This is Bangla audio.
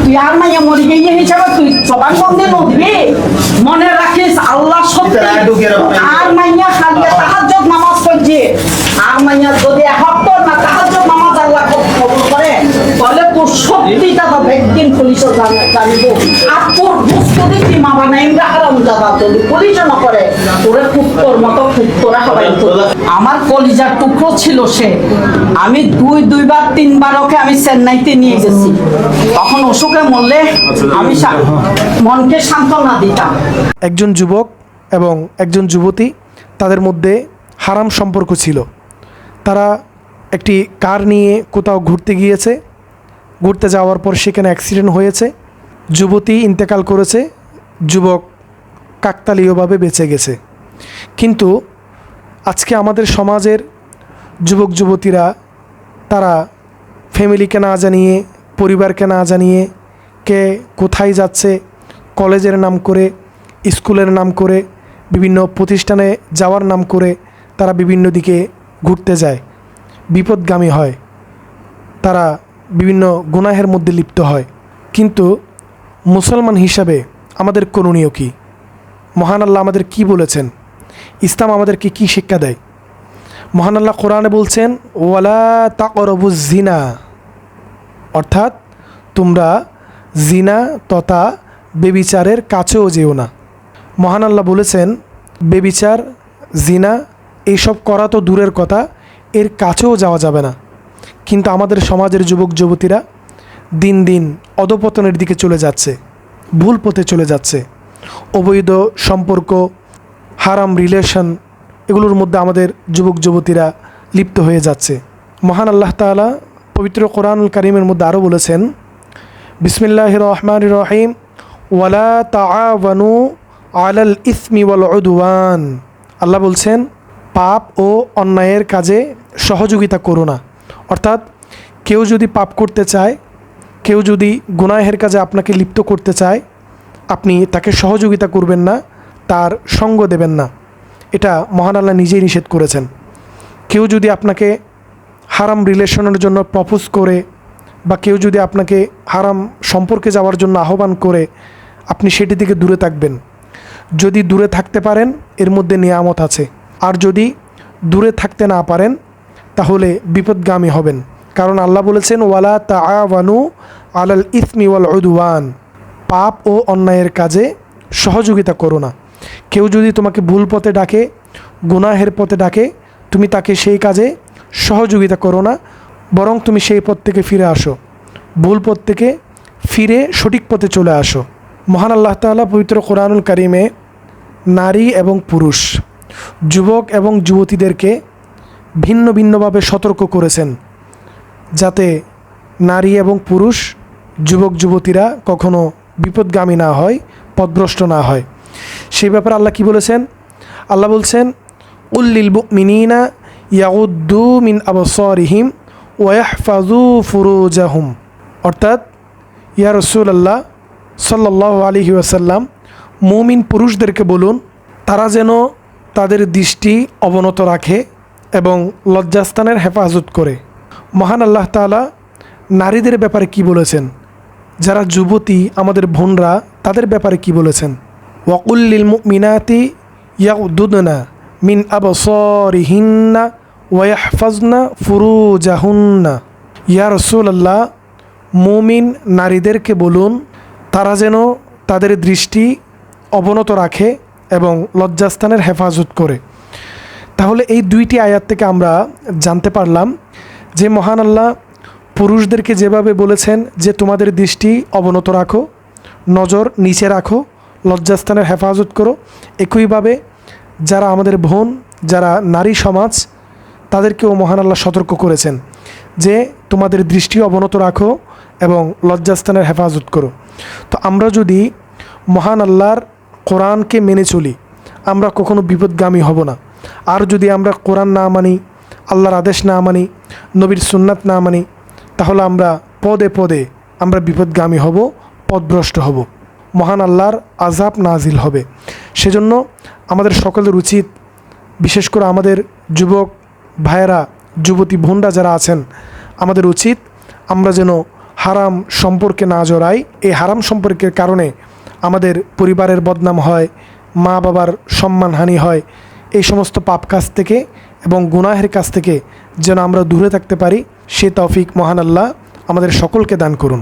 তুই আর মাইয়া মরি গিয়ে হিসাবে তুই সবার মধ্যে নদী মনে রাখিস আল্লাহ সত্যি আর মাইয়া খালিয়া তাহাজ্জুদ নামাজ পড়ছে আর মাইয়া যদি হক না তাহাজ্জুদ নামাজ আল্লাহ কবুল করে তাহলে তোর সত্যিটা তো একদিন পুলিশও জানিব আর তোর মুস্তাদি মা বানাইমরা হারাম জাদা যদি পুলিশ না করে তোরে কুত্তর মতো কুত্তরা হবাই আমার কলিজার টুকরো ছিল সে আমি দুইবার তিনবার ওকে আমি চেন্নাইতে নিয়ে গেছি তখন অসুখে মরলে আমি মনকে সান্ত্বনা দিতাম। একজন যুবক এবং একজন যুবতী তাদের মধ্যে হারাম সম্পর্ক ছিল। তারা একটি কার নিয়ে কোথাও ঘুরতে গিয়েছে, ঘুরতে যাওয়ার পর সেখানে অ্যাক্সিডেন্ট হয়েছে, যুবতী ইন্তেকাল করেছে, যুবক কাকতালীয়ভাবে বেঁচে গেছে। কিন্তু আজকে আমাদের সমাজের যুবক যুবতীরা তারা ফ্যামিলিকে না জানিয়ে, পরিবারকে না জানিয়ে, কে কোথায় যাচ্ছে, কলেজের নাম করে, স্কুলের নাম করে, বিভিন্ন প্রতিষ্ঠানে যাওয়ার নাম করে তারা বিভিন্ন দিকে ঘুরতে যায়, বিপদগামী হয়, তারা বিভিন্ন গুনাহের মধ্যে লিপ্ত হয়। কিন্তু মুসলমান হিসাবে আমাদের করণীয় কী? মহান আল্লাহ আমাদের কি বলেছেন? ইসলাম আমাদেরকে কি শিক্ষা দেয়? মহান আল্লাহ কোরআনে বলছেন ওয়ালা তাকরাবুজ জিনা, অর্থাৎ তোমরা জিনা তথা বেবিচারের কাছেও যেও না। মহান আল্লাহ বলেছেন বেবিচার, জিনা এইসব করা তো দূরের কথা, এর কাছেও যাওয়া যাবে না। কিন্তু আমাদের সমাজের যুবক যুবতীরা দিন দিন অধপতনের দিকে চলে যাচ্ছে, ভুল পথে চলে যাচ্ছে। অবৈধ সম্পর্ক, হারাম রিলেশন, এগুলোর মধ্যে আমাদের যুবক যুবতীরা লিপ্ত হয়ে যাচ্ছে। মহান আল্লাহ তাআলা পবিত্র কোরআনুল কারীমের মধ্যে আরও বলেছেন বিসমিল্লাহির রহমানির রহিম ওয়ালা তাআওয়ানু আলাল ইসমি ওয়াল উদওয়ান। আল্লাহ বলছেন পাপ ও অন্যায়ের কাজে সহযোগিতা করো না। অর্থাৎ কেউ যদি পাপ করতে চায়, কেউ যদি গুনাহের কাজে আপনাকে লিপ্ত করতে চায়, আপনি তাকে সহযোগিতা করবেন না, তার সঙ্গ দেবেন না। এটা মহান আল্লাহ নিজেই নিষেধ করেছেন। কেউ যদি আপনাকে হারাম রিলেশনের জন্য প্রপোজ করে বা কেউ যদি আপনাকে হারাম সম্পর্কে যাওয়ার জন্য আহ্বান করে, আপনি সেটি থেকে দূরে থাকবেন। যদি দূরে থাকতে পারেন এর মধ্যে নিয়ামত আছে, আর যদি দূরে থাকতে না পারেন তাহলে বিপদগামী হবেন। কারণ আল্লাহ বলেছেন ওয়ালা তাআওয়ানু আলাল ইসমি ওয়াল উদওয়ান, পাপ ও অন্যায়ের কাজে সহযোগিতা করো না। কেউ যদি তোমাকে ভুল পথে ডাকে, গুনাহের পথে ডাকে, তুমি তাকে সেই কাজে সহযোগিতা করো না, বরং তুমি সেই পথ থেকে ফিরে আসো, ভুল পথ থেকে ফিরে সঠিক পথে চলে আসো। মহান আল্লাহ তাআলা পবিত্র কোরআনুল কারীমে নারী এবং পুরুষ, যুবক এবং যুবতীদেরকে ভিন্ন ভিন্নভাবে সতর্ক করেছেন, যাতে নারী এবং পুরুষ, যুবক যুবতীরা কখনো বিপদগামী না হয়, পথভ্রষ্ট না হয়। সেই ব্যাপারে আল্লাহ কি বলেছেন? আল্লাহ বলছেন উল্লিল মুমিনিনা ইয়াগুদ্দু মিন আবসারিহিম ওয়া ইয়াহফাযু ফুরুজাহুম। অর্থাৎ ইয়া রাসূলুল্লাহ সাল্লাল্লাহু আলাইহি ওয়াসাল্লাম, মুমিন পুরুষদেরকে বলুন তারা যেন তাদের দৃষ্টি অবনত রাখে এবং লজ্জাস্থানের হেফাজত করে। মহান আল্লাহ তাআলা নারীদের ব্যাপারে কি বলেছেন? যারা যুবতী আমাদের বোনরা, তাদের ব্যাপারে কি বলেছেন? ওয়াকুল্লিল মুমিনাতি ইয়াগুদ্দুনা মিন আবসারিহিন্না ওয়া ইয়াহফাজনা ফুরুজাহুন্না। ইয়া রাসূলুল্লাহ, মুমিন নারীদেরকে বলুন তারা যেন তাদের দৃষ্টি অবনত রাখে এবং লজ্জাস্থানের হেফাজত করে। তাহলে এই দুইটি আয়াত থেকে আমরা জানতে পারলাম যে মহান আল্লাহ পুরুষদেরকে যেভাবে বলেছেন যে তোমাদের দৃষ্টি অবনত রাখো, নজর নিচে রাখো, লজ্জাস্থানের হেফাজত করো, একইভাবে যারা আমাদের বোন, যারা নারী সমাজ, তাদেরকেও মহান আল্লাহ সতর্ক করেছেন যে তোমাদের দৃষ্টি অবনত রাখো এবং লজ্জাস্থানের হেফাজত করো। তো আমরা যদি মহান আল্লাহর কোরআনকে মেনে চলি, আমরা কখনো বিপদগামী হব না। আর যদি আমরা কোরআন না মানি, আল্লাহর আদেশ না মানি, নবীর সুন্নাত না মানি, তাহলে আমরা পদে পদে আমরা বিপদগামী হব, পথভ্রষ্ট হব, মহান আল্লাহর আযাব নাজিল হবে। সেজন্য আমাদের সকলের উচিত, বিশেষ করে আমাদের যুবক ভাইয়েরা, যুবতী বোনরা যারা আছেন, আমাদের উচিত আমরা যেন হারাম সম্পর্কে না জড়াই। এই হারাম সম্পর্কের কারণে আমাদের পরিবারের বদনাম হয়, মা বাবার সম্মানহানি হয়। এই সমস্ত পাপ কাজ থেকে এবং গুনাহের কাছ থেকে যেন আমরা দূরে থাকতে পারি, সে তৌফিক মহান আল্লাহ আমাদের সকলকে দান করুন।